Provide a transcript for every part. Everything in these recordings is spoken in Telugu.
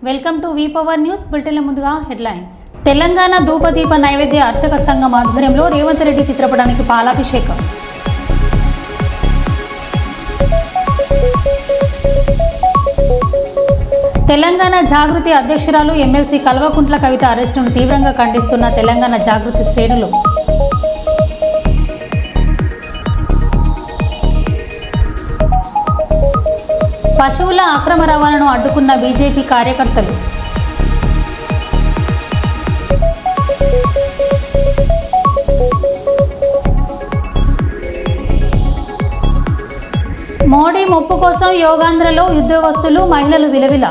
Welcome to V power news బులెటిన్ల ముందుగా హెడ్లైన్స్. తెలంగాణ ధూపదీప నైవేద్య అర్చక సంఘం ఆధ్వర్యంలో రేవంత్ రెడ్డి చిత్రపటానికి పాలాభిషేకం. తెలంగాణ జాగృతి అధ్యక్షురాలు ఎమ్మెల్సీ కల్వకుంట్ల కవిత అరెస్టును తీవ్రంగా ఖండిస్తున్న తెలంగాణ జాగృతి శ్రేణులు. పశువుల అక్రమ రవాణాను అడ్డుకున్న బీజేపీ కార్యకర్తలు. మోడీ మొప్పు కోసం యోగాంధ్రలో ఉద్యోగస్తులు మహిళలు విలవిల.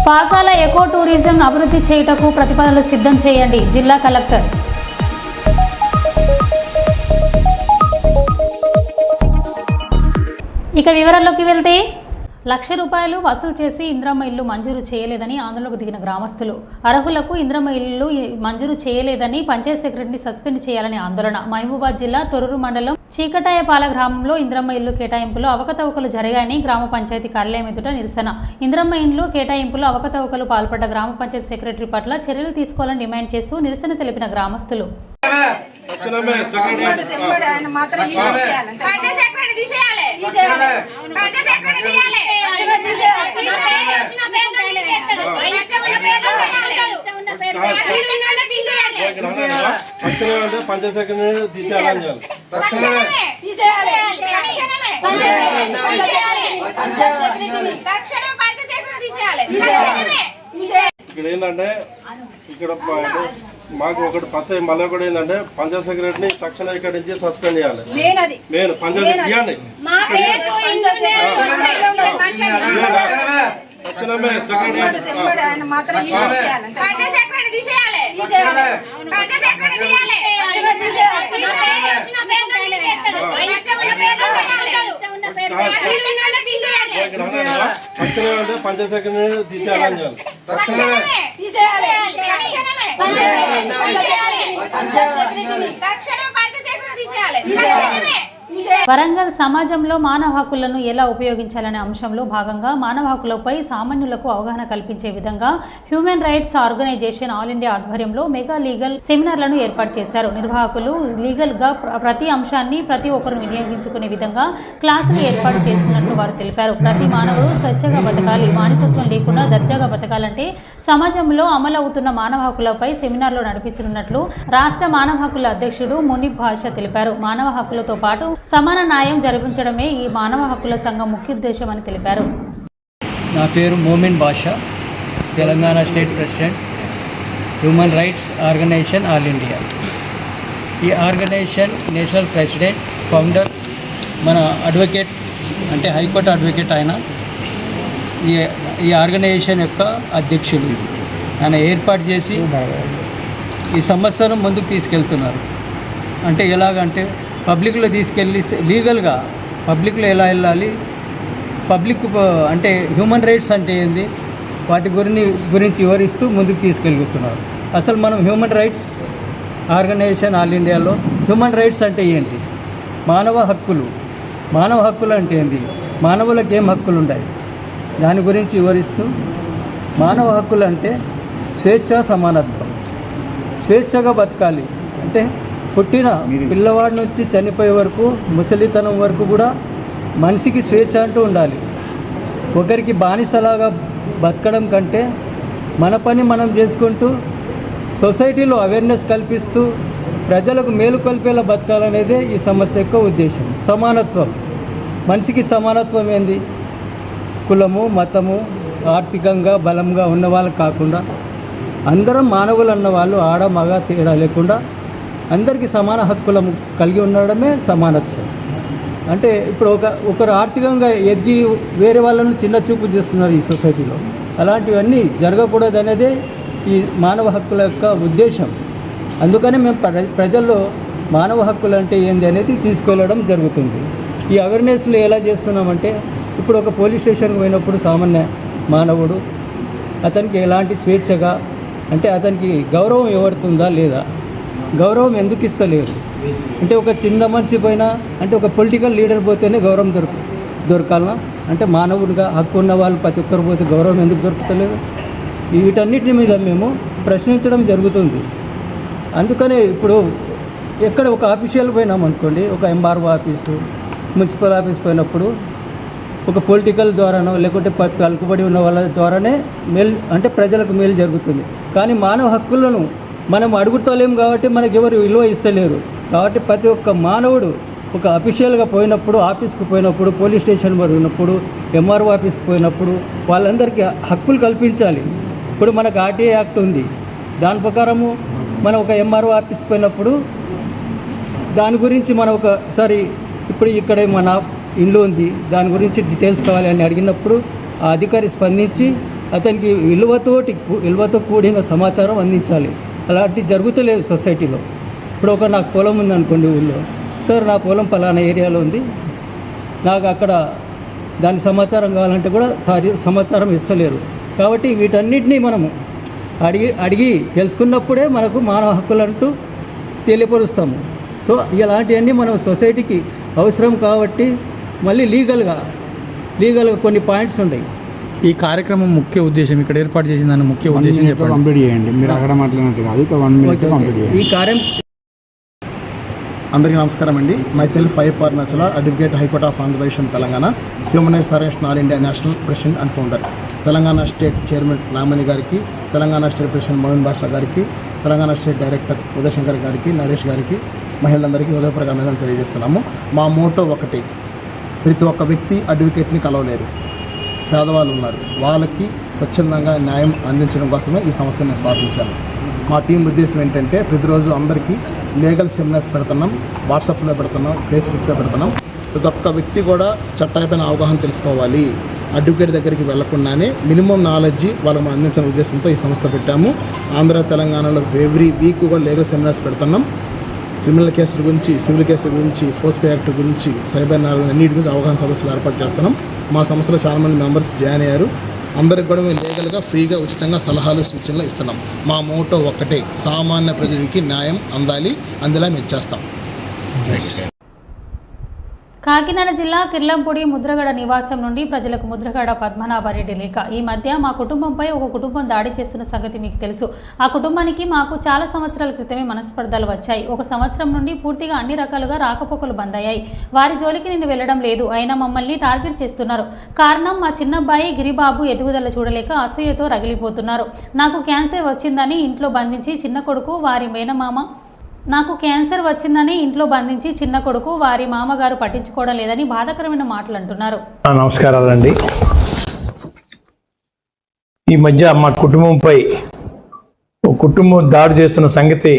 పాకాల ఎకో టూరిజం అభివృద్ధి చేయుటకు ప్రతిపాదనలు సిద్ధం చేయండి జిల్లా కలెక్టర్. ఇక వివరాల్లోకి వెళ్తే ₹1,00,000 వసూలు చేసి ఇంద్రమ్మ ఇల్లు మంజూరు చేయలేదని ఆందోళనకు దిగిన గ్రామస్తులు. అర్హులకు ఇంద్రమ్మ ఇల్లు మంజూరు చేయలేదని పంచాయత్ సెక్రటరీని సస్పెండ్ చేయాలని ఆందోళన. మహబూబాద్ జిల్లా తొర్రూరు మండలం చీకటాయపాల గ్రామంలో ఇంద్రమ్మ ఇల్లు కేటాయింపులో అవకతవకలు జరిగాయని గ్రామ పంచాయతీ కార్యాలయం ఎదుట నిరసన. ఇంద్రమ్మ ఇల్లు కేటాయింపులో అవకతవకలు పాల్పడ్డ గ్రామ పంచాయతీ సెక్రటరీ పట్ల చర్యలు తీసుకోవాలని డిమాండ్ చేస్తూ నిరసన తెలిపిన గ్రామస్తులు. ఇక్కడ ఏంటంటే ఇక్కడ మాకు ఒకటి పత్త మళ్ళీ కూడా ఏంటంటే పంచాయత్ సెక్రటరీని తక్షణం ఇక్కడ నుంచి సస్పెండ్ చేయాలి. మెయిన్ పంచాయతీ తీయండి తక్షణమే తక్షణమే పంచాయత్ సెక్రటరీని తీసేయాలని వరంగల్ సమాజంలో మానవ హక్కులను ఎలా ఉపయోగించాలనే అంశంలో భాగంగా మానవ హక్కులపై సామాన్యులకు అవగాహన కల్పించే విధంగా human rights organisation all India ఆధ్వర్యంలో మెగా లీగల్ సెమినార్లను ఏర్పాటు చేశారు. నిర్వాహకులు లీగల్ గా ప్రతి అంశాన్ని ప్రతి ఒక్కరు వినియోగించుకునే విధంగా క్లాసులు ఏర్పాటు చేస్తున్నట్లు వారు తెలిపారు. ప్రతి మానవుడు స్వచ్ఛగా బతకాలి, మానసత్వం లేకుండా దర్జాగా బతకాలంటే సమాజంలో అమలవుతున్న మానవ హక్కులపై సెమినార్లు నడిపించనున్నట్లు రాష్ట్ర మానవ హక్కుల అధ్యక్షుడు మునిబ్ భాష తెలిపారు. మానవ హక్కులతో పాటు సమాన న్యాయం జరిపించడమే ఈ మానవ హక్కుల సంఘం ముఖ్య ఉద్దేశం అని తెలిపారు. నా పేరు Momin Basha, Telangana state president, human rights organisation all India. ఈ ఆర్గనైజేషన్ నేషనల్ ప్రెసిడెంట్, ఫౌండర్ మన అడ్వకేట్ అంటే హైకోర్టు అడ్వకేట్ ఆయన ఈ ఆర్గనైజేషన్ యొక్క అధ్యక్షులు. ఆయన ఏర్పాటు చేసి ఈ సంస్థను ముందుకు తీసుకెళ్తున్నారు. అంటే ఎలాగంటే పబ్లిక్లో తీసుకెళ్ళి లీగల్గా పబ్లిక్లో ఎలా వెళ్ళాలి, పబ్లిక్ అంటే హ్యూమన్ రైట్స్ అంటే ఏంది, వాటి గురించి వివరిస్తూ ముందుకు తీసుకెళ్తున్నారు. అసలు మనం హ్యూమన్ రైట్స్ ఆర్గనైజేషన్ ఆల్ ఇండియాలో హ్యూమన్ రైట్స్ అంటే ఏంటి, మానవ హక్కులు అంటే ఏంటి, మానవులకు ఏం హక్కులు ఉన్నాయి దాని గురించి వివరిస్తూ, మానవ హక్కులు అంటే స్వేచ్ఛ, సమానత్వం, స్వేచ్ఛగా బతకాలి అంటే పుట్టిన పిల్లవాడి నుంచి చనిపోయే వరకు, ముసలితనం వరకు కూడా మనిషికి స్వేచ్ఛ అంటూ ఉండాలి. ఒకరికి బానిసలాగా బతకడం కంటే మన పని మనం చేసుకుంటూ సొసైటీలో అవేర్నెస్ కల్పిస్తూ ప్రజలకు మేలు కలిపేలా బతకాలనేదే ఈ సంస్థ యొక్క ఉద్దేశం. సమానత్వం, మనిషికి సమానత్వం ఏంది, కులము, మతము, ఆర్థికంగా బలంగా ఉన్న వాళ్ళు కాకుండా అందరం మానవులు అన్న వాళ్ళు ఆడ మగ తేడా లేకుండా అందరికీ సమాన హక్కులను కలిగి ఉండడమే సమానత్వం. అంటే ఇప్పుడు ఒకరు ఆర్థికంగా ఎద్ది వేరే వాళ్ళను చిన్న చూపు చేస్తున్నారు ఈ సొసైటీలో. అలాంటివన్నీ జరగకూడదు అనేదే ఈ మానవ హక్కుల యొక్క ఉద్దేశం. అందుకనే మేము ప్రజల్లో మానవ హక్కులు అంటే ఏంది అనేది తీసుకెళ్ళడం జరుగుతుంది. ఈ అవేర్నెస్లో ఎలా చేస్తున్నామంటే, ఇప్పుడు ఒక పోలీస్ స్టేషన్కి పోయినప్పుడు సామాన్య మానవుడు అతనికి ఎలాంటి స్వేచ్ఛగా అంటే అతనికి గౌరవం ఇవ్వబడుతుందా లేదా, గౌరవం ఎందుకు ఇస్తలేరు, అంటే ఒక చిన్న మనిషి పోయినా, అంటే ఒక పొలిటికల్ లీడర్ పోతేనే గౌరవం దొరకాలనా? అంటే మానవుడిగా హక్కు ఉన్న వాళ్ళు ప్రతి ఒక్కరు పోతే గౌరవం ఎందుకు దొరుకుతలేదు? వీటన్నిటి మీద మేము ప్రశ్నించడం జరుగుతుంది. అందుకనే ఇప్పుడు ఎక్కడ ఒక ఆఫీషియల్ పోయినామనుకోండి, ఒక ఎంఆర్ఓ ఆఫీసు, మున్సిపల్ ఆఫీస్ పోయినప్పుడు ఒక పొలిటికల్ ద్వారానో లేకుంటే పలుకుబడి ఉన్న వాళ్ళ ద్వారానే మేలు, అంటే ప్రజలకు మేలు జరుగుతుంది. కానీ మానవ హక్కులను మనం అడుగుతలేం కాబట్టి మనకి ఎవరు విలువ ఇస్తలేరు. కాబట్టి ప్రతి ఒక్క మానవుడు ఒక అఫీషియల్గా పోయినప్పుడు, ఆఫీస్కి పోయినప్పుడు, పోలీస్ స్టేషన్ పోయినప్పుడు, ఎంఆర్ఓ ఆఫీస్కి పోయినప్పుడు వాళ్ళందరికీ హక్కులు కల్పించాలి. ఇప్పుడు మనకు ఆర్టీఐ యాక్ట్ ఉంది, దాని ప్రకారము మనం ఒక ఎంఆర్ఓ ఆఫీస్కి పోయినప్పుడు దాని గురించి మనం ఒకసారి ఇప్పుడు ఇక్కడ మన ఇల్లు ఉంది, దాని గురించి డీటెయిల్స్ కావాలి అని అడిగినప్పుడు ఆ అధికారి స్పందించి అతనికి విలువతో కూడిన సమాచారం అందించాలి. అలాంటి జరుగుతలేదు సొసైటీలో. ఇప్పుడు నాకు పొలం ఉంది అనుకోండి ఊళ్ళో, సార్ నా పొలం పలానా ఏరియాలో ఉంది, నాకు అక్కడ దాని సమాచారం కావాలంటే కూడా సమాచారం ఇస్తలేరు. కాబట్టి వీటన్నిటినీ మనము అడిగి తెలుసుకున్నప్పుడే మనకు మానవ హక్కులంటూ తెలియపరుస్తాము. సో ఇలాంటివన్నీ మనం సొసైటీకి అవసరం కాబట్టి మళ్ళీ లీగల్గా కొన్ని పాయింట్స్ ఉన్నాయి. ఈ కార్యక్రమం ముఖ్య ఉద్దేశం, ఇక్కడ ఏర్పాటు చేసిన దాని ముఖ్య ఉద్దేశం చెప్పండి. కంప్లీట్ చేయండి, మీరు అక్కడ మాట్లాడినట్టు కాదు, 1 minute కంప్లీట్ చేయండి ఈ కార్యం. అందరికీ నమస్కారం అండి. మై సెల్ఫ్ ఐపార్ నచల, advocate, high court of Andhra Pradesh and Telangana, human rights organisation all India national president and founder. Telangana state chairman Nagamani గారికి, తెలంగాణ స్టేట్ ప్రెసిడెంట్ మోహన్ బాషా గారికి, తెలంగాణ స్టేట్ డైరెక్టర్ ఉదయశంకర్ గారికి, నరేష్ గారికి, మహిళలందరికీ హృదయపూర్వక అభినందనలు తెలియజేస్తున్నాము. మా మోటో ఒకటి, ప్రతి ఒక్క వ్యక్తి అడ్వకేట్ని కలవలేరు, పేదవాళ్ళు ఉన్నారు, వాళ్ళకి స్వచ్ఛందంగా న్యాయం అందించడం కోసమే ఈ సంస్థను స్థాపించాను. మా టీం ఉద్దేశం ఏంటంటే ప్రతిరోజు అందరికీ లీగల్ సెమినార్స్ పెడుతున్నాం, వాట్సాప్లో పెడుతున్నాం, ఫేస్బుక్స్లో పెడుతున్నాం. ప్రతి ఒక్క వ్యక్తి కూడా చట్టాలపైన అవగాహన తెలుసుకోవాలి, అడ్వకేట్ దగ్గరికి వెళ్లకుండానే మినిమం నాలెడ్జి వాళ్ళకి అందించిన ఉద్దేశంతో ఈ సంస్థ పెట్టాము. ఆంధ్ర తెలంగాణలో ఎవ్రీ వీక్ కూడా లీగల్ సెమినార్స్ పెడుతున్నాం. క్రిమినల్ కేసుల గురించి, సివిల్ కేసుల గురించి, ఫోస్కో యాక్ట్ గురించి, సైబర్ నేరాలు అన్నిటి గురించి అవగాహన సదస్సులు ఏర్పాటు చేస్తున్నాం. మా సంస్థలో చాలామంది మెంబర్స్ జాయిన్ అయ్యారు. అందరికి కూడా మేము లీగల్గా ఫ్రీగా ఉచితంగా సలహాలు సూచనలు ఇస్తున్నాం. మా మోటో ఒక్కటే, సామాన్య ప్రజలకి న్యాయం అందాలి, అందులో మేము చేస్తాం. కాకినాడ జిల్లా కిర్లంపూడి ముద్రగడ నివాసం నుండి ప్రజలకు ముద్రగడ పద్మనాభరెడ్డి లేఖ. ఈ మధ్య మా కుటుంబంపై ఒక కుటుంబం దాడి చేస్తున్న సంగతి మీకు తెలుసు. ఆ కుటుంబానికి మాకు చాలా సంవత్సరాల క్రితమే మనస్పర్ధలు వచ్చాయి. 1 సంవత్సరం నుండి పూర్తిగా అన్ని రకాలుగా రాకపోకలు బంద్ అయ్యాయి. వారి జోలికి నేను వెళ్ళడం లేదు, అయినా మమ్మల్ని టార్గెట్ చేస్తున్నారు. కారణం మా చిన్నబ్బాయి గిరిబాబు ఎదుగుదల చూడలేక అసూయతో రగిలిపోతున్నారు. నాకు క్యాన్సర్ వచ్చిందని ఇంట్లో బంధించి చిన్న కొడుకు చిన్న కొడుకు వారి మామగారు పట్టించుకోవడం లేదని బాధాకరమైన మాటలు అంటున్నారు. నమస్కారాలండి. ఈ మధ్య మా కుటుంబంపై ఒక కుటుంబం దాడి చేస్తున్న సంగతి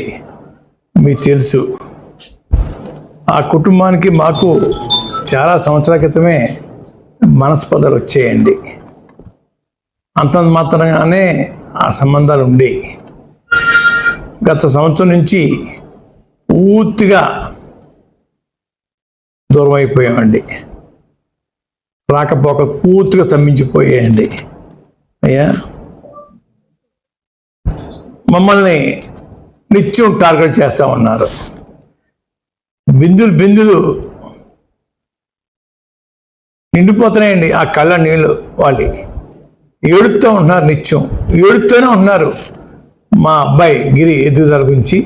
మీకు తెలుసు. ఆ కుటుంబానికి మాకు చాలా సంవత్సరాల క్రితమే మనస్పర్ధలు వచ్చాయండి. అంతంత మాత్రంగానే ఆ సంబంధాలు ఉండేవి. గత సంవత్సరం నుంచి పూర్తిగా దూరం అయిపోయామండి. రాకపోకలు పూర్తిగా స్తంభించిపోయాయండి. అయ్యా, మమ్మల్ని నిత్యం టార్గెట్ చేస్తూ ఉన్నారు. బిందులు నిండిపోతున్నాయండి ఆ కళ్ళ నీళ్ళు. వాళ్ళు ఏడుస్తూ ఉంటున్నారు, నిత్యం ఏడుస్తూనే ఉంటున్నారు. మా అబ్బాయి గిరి ఎదుగుదల గురించి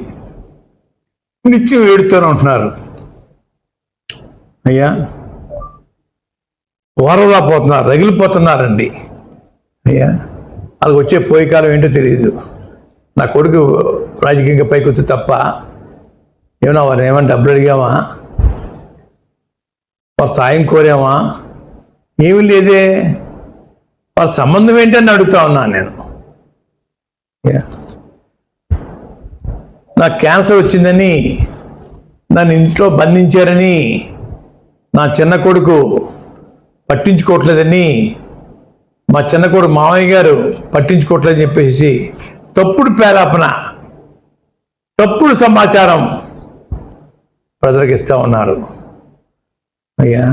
నిత్యం ఏడుతూనే ఉంటున్నారు. అయ్యా, వరలా పోతున్నారు, రగిలిపోతున్నారండి. అయ్యా, వాళ్ళకి వచ్చే పోయి కాలం ఏంటో తెలియదు. నా కొడుకు రాజకీయంగా పైకి వచ్చి తప్ప ఏమన్నా వారిని ఏమైనా డబ్బులు అడిగామా, వారు సాయం కోరామా? ఏమీ లేదే. వాళ్ళ సంబంధం ఏంటని అడుగుతా ఉన్నాను నేను. నాకు క్యాన్సర్ వచ్చిందని నన్ను ఇంట్లో బంధించారని, నా చిన్న కొడుకు పట్టించుకోవట్లేదని, మా చిన్న కొడుకు మామయ్య గారు పట్టించుకోవట్లేదని చెప్పేసి తప్పుడు పేలాపన, తప్పుడు సమాచారం ప్రజలకు ఇస్తూ ఉన్నారు. అయ్యా,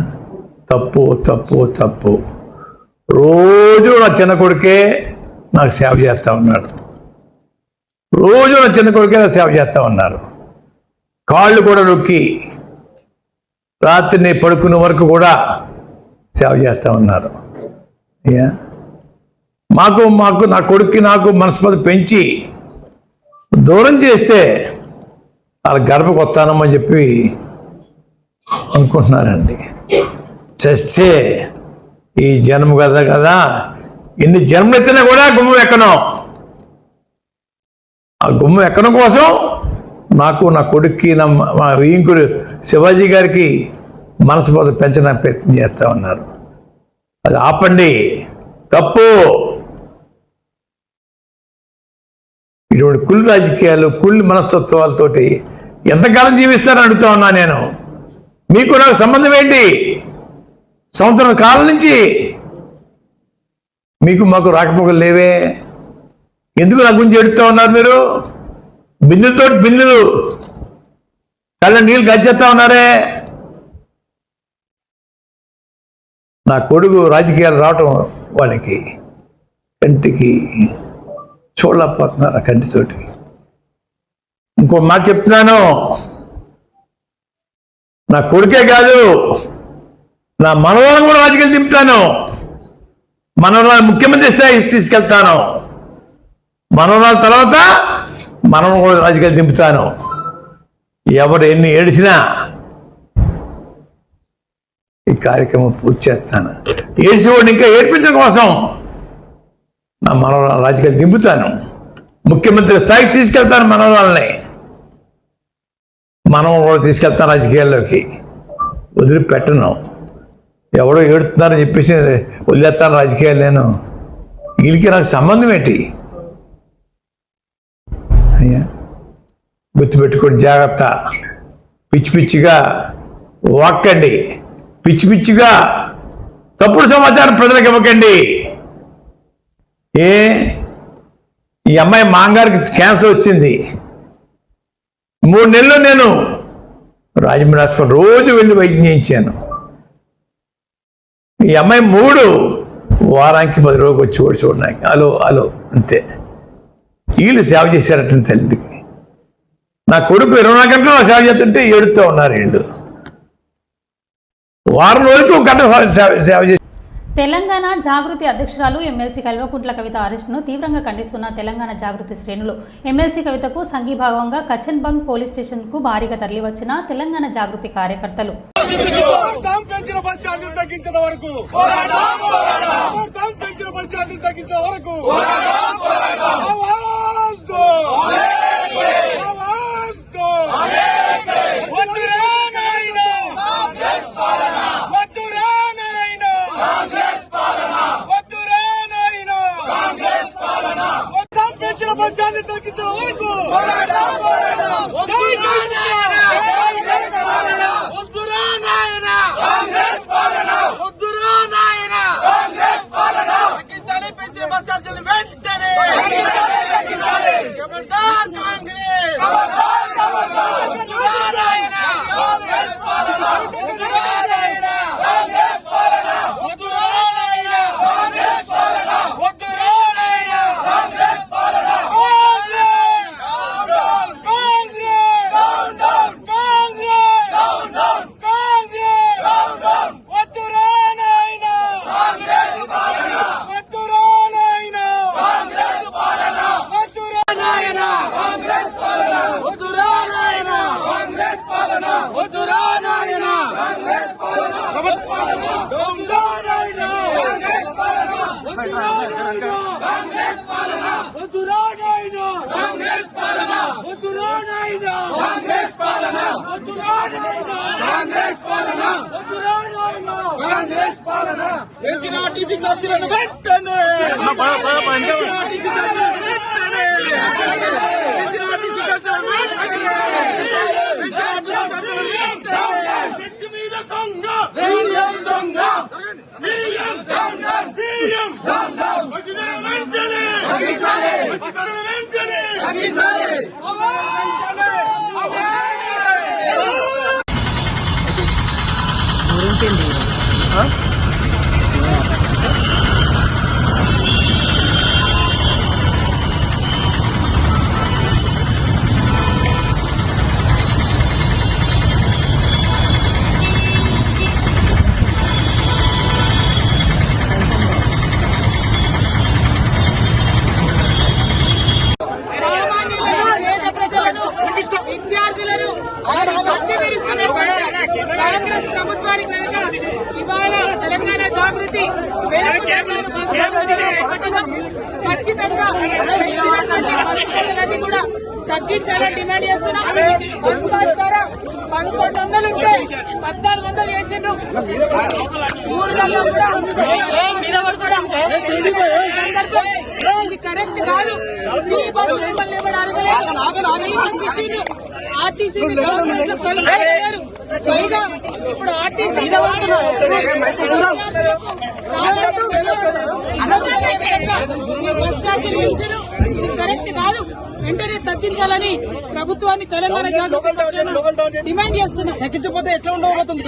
తప్పు తప్పు తప్పు. రోజు నా చిన్న కొడుకే నాకు సేవ చేస్తూ ఉన్నాడు. రోజు నా చిన్న కొడుకే సేవ చేస్తూ ఉన్నారు. కాళ్ళు కూడా నొక్కి రాత్రిని పడుకునే వరకు కూడా సేవ చేస్తూ ఉన్నారు. అయ్యా మాకు నా కొడుక్కి నాకు మనస్పతి పెంచి దూరం చేస్తే వాళ్ళ గర్భకు వస్తానమని చెప్పి అనుకుంటున్నారండి. చేస్తే ఈ జన్మ కదా ఎన్ని జన్మలు ఎత్తినా కూడా గుమ్మం ఎక్కను. ఆ గుమ్మం ఎక్కడం కోసం నాకు నా కొడుక్కి మా వీంకుడు శివాజీ గారికి మనస్పతి పెంచడానికి ప్రయత్నం చేస్తూ ఉన్నారు. అది ఆపండి, తప్పు. ఇటువంటి కుళ్ళు రాజకీయాలు, కుళ్ళు మనస్తత్వాలతోటి ఎంతకాలం జీవిస్తారని అడుగుతా ఉన్నా నేను. మీకు నాకు సంబంధం ఏంటి? సంవత్సరం కాలం నుంచి మీకు మాకు రాకపోకలు లేవే. ఎందుకు నా గురించి ఎడుతూ ఉన్నారు మీరు? బిందులు కళ్ళ నీళ్ళు గచ్చేస్తా ఉన్నారే. నా కొడుకు రాజకీయాలు రావటం వాళ్ళకి కంటికి చూడలేకపోతున్నారు. ఆ కంటితోటి ఇంకో మాట చెప్తున్నాను, నా కొడుకే కాదు నా మనవరాలను కూడా రాజకీయాలు దింపుతాను. మనవరాలు ముఖ్యమంత్రి స్థాయి తీసుకెళ్తాను. మనవరాల తర్వాత మనవరాలు కూడా రాజకీయాలు దింపుతాను. ఎవరు ఎన్ని ఏడిసినా ఈ కార్యక్రమం పూర్తి చేస్తాను. ఏడిసేవాడిని ఇంకా ఏడ్పించడం కోసం నా మనవరాలు రాజకీయాలు దింపుతాను. ముఖ్యమంత్రి స్థాయికి తీసుకెళ్తాను. మనవరాలని మనవరాలు తీసుకెళ్తాను రాజకీయాల్లోకి. వదిలిపెట్టను. ఎవడో ఏడుతున్నారని చెప్పేసి వదిలేస్తాను రాజకీయాలు నేను. వీళ్ళకి నాకు సంబంధం ఏంటి? అయ్యా గుర్తుపెట్టుకోండి, జాగ్రత్త. పిచ్చిగా వాక్కండి, పిచ్చిగా తప్పుడు సమాచారం ప్రజలకు ఇవ్వకండి. ఈ అమ్మాయి మాంగారికి క్యాన్సర్ వచ్చింది. 3 నెలలు నేను రాజమండ్రి హాస్పిటల్ రోజు వెళ్ళి వైద్యం చేయించాను. ఈ అమ్మాయి 3 వారానికి 10 రోజులు వచ్చి చూడడానికి అలో అంతే. వీళ్ళు సేవ చేశారట తల్లికి. నా కొడుకు 24 గంటలు నా సేవ చేస్తుంటే ఏడుతూ ఉన్నారు వీళ్ళు. వారం రోజులకు 1 గంట సేవ చేసి. తెలంగాణ జాగృతి అధ్యక్షురాలు ఎమ్మెల్సీ కల్వకుంట్ల కవిత అరెస్టును తీవ్రంగా ఖండిస్తున్న తెలంగాణ జాగృతి శ్రేణులు ఎమ్మెల్సీ కవితకు సంఘీభావంగా కచన్బంగ్ పోలీస్ స్టేషన్కు భారీగా తరలివచ్చిన తెలంగాణ జాగృతి కార్యకర్తలు పరిస్థితి ఖచ్చితంగా పరిస్థితులన్నీ కూడా తగ్గించాలని డిమాండ్ చేస్తున్నాం. బస్ పాస్ ద్వారా 1100 ఉంటే 1400 చేసిండ్రు. ఊర్లలో కూడా ఇది కరెక్ట్ కాదు. ఫ్రీ బస్ మిమ్మల్ని ఎవరు అడగలేదు. ఆర్టీసీ పైగా ఇప్పుడు ఆర్టీసీ బస్ ఛార్జీలు పెంచడం ఇది కరెక్ట్ కాదు. వెంటనే తగ్గించాలని ప్రభుత్వాన్ని తెలంగాణ డిమాండ్ చేస్తున్నాం. తగ్గించకపోతే ఎట్లా ఉండబోతుంది?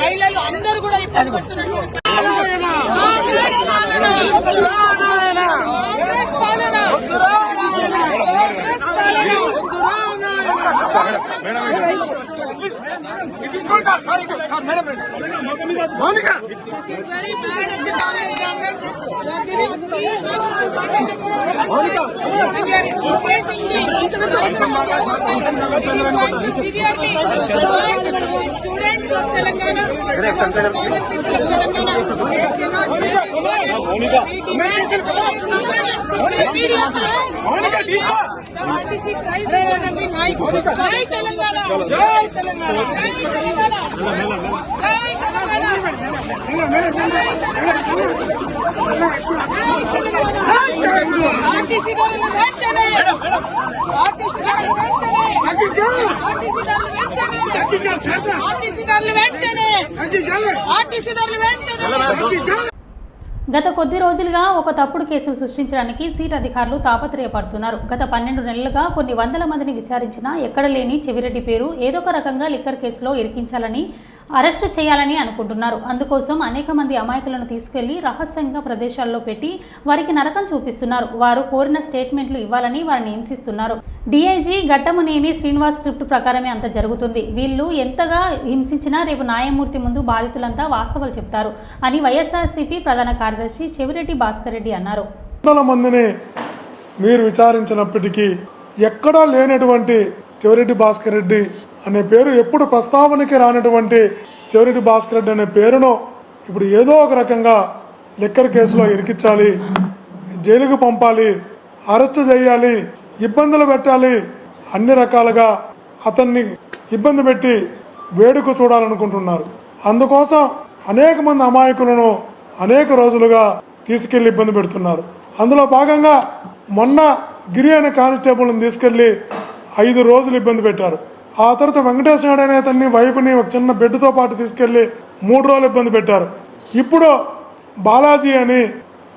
మహిళలు అందరూ కూడా ఇబ్బంది పడుతున్నారు. స్టూడెంట్స్ ఆఫ్ తెలంగాణ గత కొద్ది రోజులుగా ఒక తప్పుడు కేసులు సృష్టించడానికి సీట్ అధికారులు తాపత్రయపడుతున్నారు. గత 12 నెలలుగా కొన్ని వందల మందిని విచారించినా ఎక్కడ లేని చెవిరెడ్డి పేరు ఏదో ఒక రకంగా లిక్కర్ కేసులో ఇరికించాలని, అరెస్టు చేయాలని అనుకుంటున్నారు. అందుకోసం అనేక మంది అమాయకులను తీసుకెళ్లి రహస్యంగా ప్రదేశాల్లో పెట్టి వారికి నరకం చూపిస్తున్నారు. వారు కోరిన స్టేట్మెంట్లు ఇవ్వాలని వారిని హింసిస్తున్నారు. డీఐజీ ఘట్టమునేని శ్రీనివాస్ స్క్రిప్ట్ ప్రకారమే అంత జరుగుతుంది. వీళ్ళు ఎంతగా హింసించినా రేపు న్యాయమూర్తి ముందు బాధితులంతా వాస్తవాలు చెప్తారు అని వైఎస్ఆర్సీపీ ప్రధాన కార్యదర్శి చెవిరెడ్డి భాస్కర్ రెడ్డి అన్నారు. వందల మందిని మీరు విచారించినప్పటికీ ఎక్కడా లేనటువంటి చెవిరెడ్డి భాస్కర్ రెడ్డి అనే పేరు, ఎప్పుడు ప్రస్తావనకి రానటువంటి చెవిరెడ్డి భాస్కర్ రెడ్డి అనే పేరును ఇప్పుడు ఏదో ఒక రకంగా లిక్కర్ కేసులో ఇరికించాలి, జైలుకు పంపాలి, అరెస్టు చేయాలి, ఇబ్బందులు పెట్టాలి, అన్ని రకాలుగా అతన్ని ఇబ్బంది పెట్టి వేడుక చూడాలనుకుంటున్నారు. అందుకోసం అనేక మంది అమాయకులను అనేక రోజులుగా తీసుకెళ్లి ఇబ్బంది పెడుతున్నారు. అందులో భాగంగా మొన్న గిరి అనే కానిస్టేబుల్ని తీసుకెళ్లి 5 రోజులు ఇబ్బంది పెట్టారు. ఆ తర్వాత వెంకటేశ్వర నాయుడు అనే అతన్ని వైపుని ఒక చిన్న బెడ్తో పాటు తీసుకెళ్లి 3 రోజులు ఇబ్బంది పెట్టారు. ఇప్పుడు బాలాజీ అని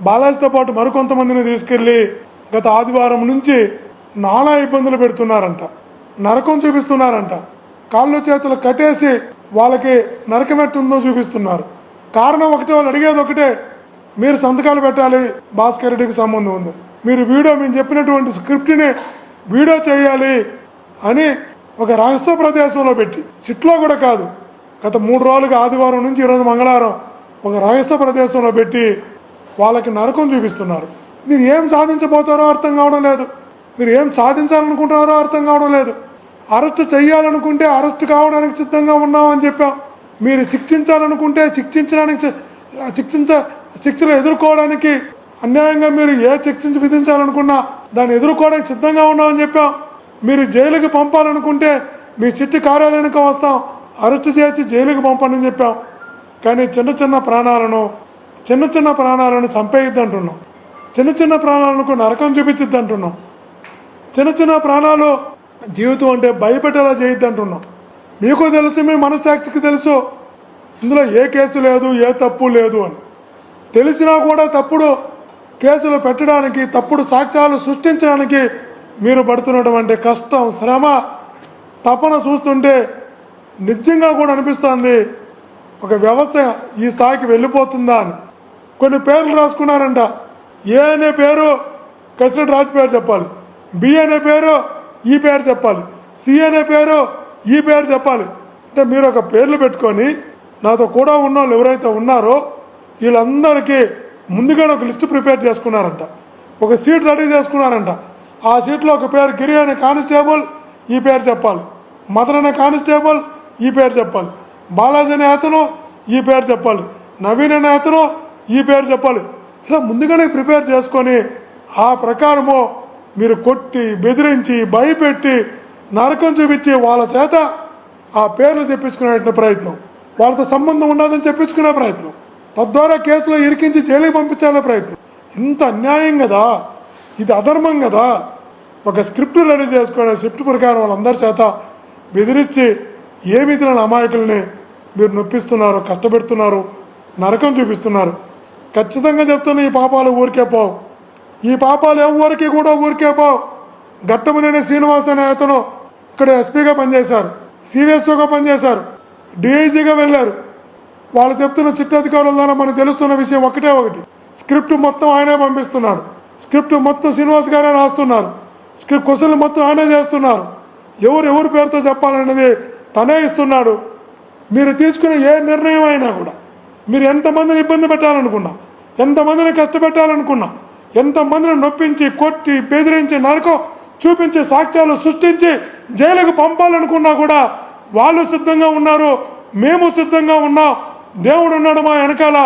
బాలాజీతో పాటు మరికొంతమందిని తీసుకెళ్లి గత ఆదివారం నుంచి నానా ఇబ్బందులు పెడుతున్నారంట, నరకం చూపిస్తున్నారంట. కాళ్ళు చేతులు కట్టేసి వాళ్ళకి నరకమెట్టుందో చూపిస్తున్నారు. కారణం ఒకటే, వాళ్ళు అడిగేది ఒకటే, మీరు సంతకాలు పెట్టాలి, భాస్కర్ రెడ్డికి సంబంధం ఉంది, మీరు మేము చెప్పినటువంటి స్క్రిప్ట్ని వీడియో చేయాలి అని ఒక రహస్య ప్రదేశంలో పెట్టి, సిట్లో కూడా కాదు, గత 3 రోజులుగా ఆదివారం నుంచి ఈరోజు మంగళవారం ఒక రహస్య ప్రదేశంలో పెట్టి వాళ్ళకి నరకం చూపిస్తున్నారు. మీరు ఏం సాధించబోతారో అర్థం కావడం లేదు, మీరు ఏం సాధించాలనుకుంటున్నారో అర్థం కావడం లేదు. అరెస్టు చేయాలనుకుంటే అరెస్టు కావడానికి సిద్ధంగా ఉన్నామని చెప్పాం. మీరు శిక్షించాలనుకుంటే శిక్షలు ఎదుర్కోవడానికి, అన్యాయంగా మీరు ఏ శిక్ష విధించాలనుకున్నా దాన్ని ఎదుర్కోవడానికి సిద్ధంగా ఉన్నామని చెప్పాం. మీరు జైలుకి పంపాలనుకుంటే మీ చిట్టి కార్యాలయానికి వస్తాం, అరెస్టు చేసి జైలుకి పంపండి అని చెప్పాం. కానీ చిన్న ప్రాణాలను చంపేయద్దు అంటున్నాం, చిన్న ప్రాణాలకు నరకం చూపించద్దు అంటున్నాం, చిన్న ప్రాణాలు జీవితం అంటే భయపెట్టేలా చేయొద్దు అంటున్నాం. మీకు తెలుసు, మీ మనస్సాక్షికి తెలుసు ఇందులో ఏ కేసు లేదు, ఏ తప్పు లేదు అని. తెలిసినా కూడా తప్పుడు కేసులు పెట్టడానికి, తప్పుడు సాక్ష్యాలు సృష్టించడానికి మీరు పడుతున్నటువంటి కష్టం, శ్రమ, తపన చూస్తుంటే నిజంగా కూడా అనిపిస్తుంది ఒక వ్యవస్థ ఈ స్థాయికి వెళ్ళిపోతుందా అని. కొన్ని పేర్లు రాసుకున్నారంట. ఏ అనే పేరు కసిరెడ్డి రాజు పేరు చెప్పాలి, బి అనే పేరు ఈ పేరు చెప్పాలి, సి అనే పేరు ఈ పేరు చెప్పాలి. అంటే మీరు ఒక పేర్లు పెట్టుకొని నాతో కూడా ఉన్న వాళ్ళు ఎవరైతే ఉన్నారో వీళ్ళందరికీ ముందుగానే ఒక లిస్టు ప్రిపేర్ చేసుకున్నారంట, ఒక సీట్ రెడీ చేసుకున్నారంట. ఆ సీట్లో ఒక పేరు గిరి అనే కానిస్టేబుల్, ఈ పేరు చెప్పాలి, మదన్ అనే కానిస్టేబుల్ ఈ పేరు చెప్పాలి, బాలాజీ అనే అతను ఈ పేరు చెప్పాలి, నవీన్ అనే అతను ఈ పేరు చెప్పాలి. ఇలా ముందుగానే ప్రిపేర్ చేసుకొని ఆ ప్రకారము మీరు కొట్టి బెదిరించి భయపెట్టి నరకం చూపించి వాళ్ళ చేత ఆ పేర్లు చెప్పించుకునే ప్రయత్నం, వాళ్ళతో సంబంధం ఉండదని చెప్పించుకునే ప్రయత్నం, తద్వారా కేసులో ఇరికించి జైలుకి పంపించాలనే ప్రయత్నం. ఇంత అన్యాయం కదా, ఇది అధర్మం కదా. ఒక స్క్రిప్ట్ రెడీ చేసుకునే స్క్రిప్ట్ ప్రకారం వాళ్ళందరి చేత బెదిరించి ఏ విధులను అమాయకుల్ని మీరు నొప్పిస్తున్నారు, కష్టపెడుతున్నారు, నరకం చూపిస్తున్నారు. ఖచ్చితంగా చెప్తున్నా, ఈ పాపాలు ఊరికే పోవు. ఈ పాపాలు ఎవరికి కూడా ఊరికే పోవు. ఘట్టమనేని శ్రీనివాస్ అనే అతను ఇక్కడ ఎస్పీగా పనిచేశారు, సిఎస్ఓగా పనిచేశారు, డిఐజీగా వెళ్ళారు. వాళ్ళు చెప్తున్న చిట్టాధికారుల ద్వారా మనకు తెలుస్తున్న విషయం ఒకటే ఒకటి, స్క్రిప్ట్ మొత్తం ఆయనే పంపిస్తున్నాడు, స్క్రిప్ట్ మొత్తం శ్రీనివాస్ గారే రాస్తున్నారు, స్క్రిప్ట్ క్వశ్చన్లు మొత్తం ఆయనే చేస్తున్నారు. ఎవరు పేరుతో చెప్పాలనేది తనే ఇస్తున్నాడు. మీరు తీసుకునే ఏ నిర్ణయం అయినా కూడా, మీరు ఎంతమందిని ఇబ్బంది పెట్టాలనుకున్నా, ఎంతమందిని కష్టపెట్టాలనుకున్నా, ఎంతమందిని నొప్పించి కొట్టి బెదిరించి నరకం చూపించి సాక్ష్యాలు సృష్టించి జైలుకు పంపాలనుకున్నా కూడా వాళ్ళు సిద్ధంగా ఉన్నారు, మేము సిద్ధంగా ఉన్నాం. దేవుడు ఉన్నాడు మా వెనకాల,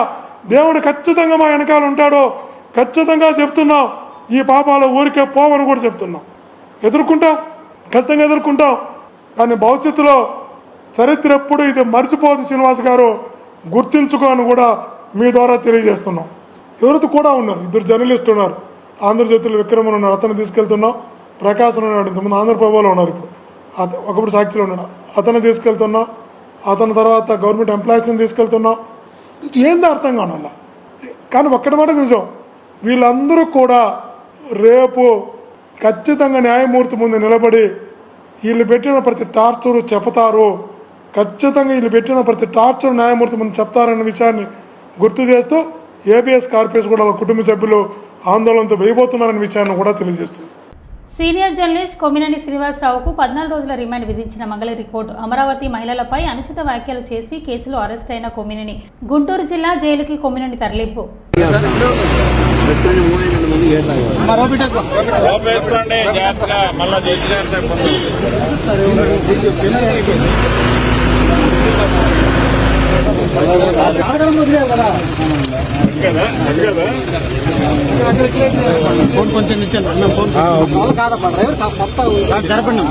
దేవుడు ఖచ్చితంగా మా వెనకాల ఉంటాడు. ఖచ్చితంగా చెప్తున్నాం, ఈ పాపాలు ఊరికే పోవని కూడా చెప్తున్నాం. ఎదుర్కొంటాం, ఖచ్చితంగా ఎదుర్కొంటాం. కానీ భవిష్యత్తులో చరిత్ర ఎప్పుడు ఇది మర్చిపోదు శ్రీనివాస్ గారు, గుర్తించుకోని కూడా మీ ద్వారా తెలియజేస్తున్నాం. ఎవరితో కూడా ఉన్నారు, 2 జర్నలిస్టులు ఉన్నారు. ఆంధ్రజ్యోతిలో విక్రమన్ ఉన్నాడు, అతను తీసుకెళ్తున్నాం. ప్రకాశం ఉన్నాడు, ఇంతకుముందు ఆంధ్రప్రభలో ఉన్నారు, ఇప్పుడు ఒకప్పుడు సాక్షిలో ఉన్నాడు, అతను తీసుకెళ్తున్నాం. అతని తర్వాత గవర్నమెంట్ ఎంప్లాయీస్ని తీసుకెళ్తున్నాం. ఏందో అర్థం కావాల. కానీ ఒక్కటి మాట నిజం, వీళ్ళందరూ కూడా రేపు ఖచ్చితంగా న్యాయమూర్తి ముందు నిలబడి వీళ్ళు పెట్టిన ప్రతి టార్చరు చెప్తారు. ఖచ్చితంగా వీళ్ళు పెట్టిన ప్రతి టార్చర్ న్యాయమూర్తి ముందు చెప్తారన్న విషయాన్ని గుర్తు చేస్తూ ఏబిఎస్ కార్పొరేషన్ కూడా వాళ్ళ కుటుంబ సభ్యులు ఆందోళనతో వేయబోతున్నారన్న విషయాన్ని కూడా తెలియజేస్తుంది. సీనియర్ జర్నలిస్ట్ కొమ్మినేని శ్రీనివాసరావుకు 14 రోజుల రిమాండ్ విధించిన మంగళగిరి కోర్టు అమరావతి మహిళలపై అనుచిత వ్యాఖ్యలు చేసి కేసులో అరెస్ట్ అయిన కొమ్మినేని గుంటూరు జిల్లా జైలుకి కొమ్మినేని తరలింపు. కొంచెం జరపండి.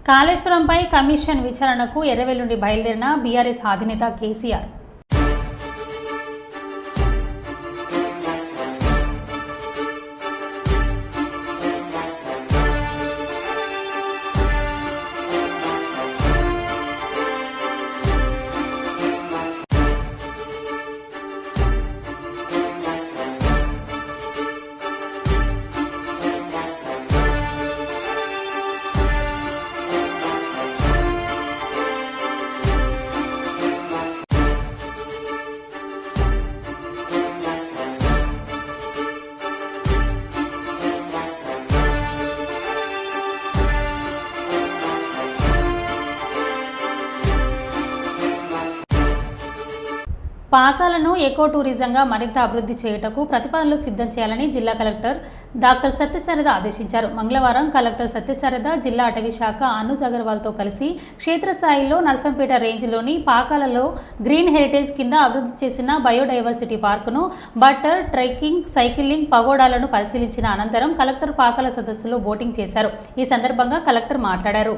కాళేశ్వరంపై కమిషన్ విచారణకు ఎర్రవెల్లి నుండి బయలుదేరిన బీఆర్ఎస్ అధినేత కేసీఆర్. పాకాలను ఎకో టూరిజంగా మరింత అభివృద్ధి చేయుటకు ప్రతిపాదనలు సిద్ధం చేయాలని జిల్లా కలెక్టర్ డాక్టర్ సత్యశారద ఆదేశించారు. మంగళవారం కలెక్టర్ సత్యశారద జిల్లా అటవీ శాఖ అనుజ్ అగర్వాల్తో కలిసి క్షేత్రస్థాయిలో నర్సంపేట రేంజ్లోని పాకాలలో గ్రీన్ హెరిటేజ్ కింద అభివృద్ధి చేసిన బయోడైవర్సిటీ పార్కును, బట్టర్, ట్రెక్కింగ్, సైకిలింగ్, పగోడాలను పరిశీలించిన అనంతరం కలెక్టర్ పాకాల సదస్సులో బోటింగ్ చేశారు. ఈ సందర్భంగా కలెక్టర్ మాట్లాడారు.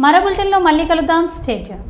మరో బులెటిన్లో మళ్ళీ కలుద్దాం. Stay tune.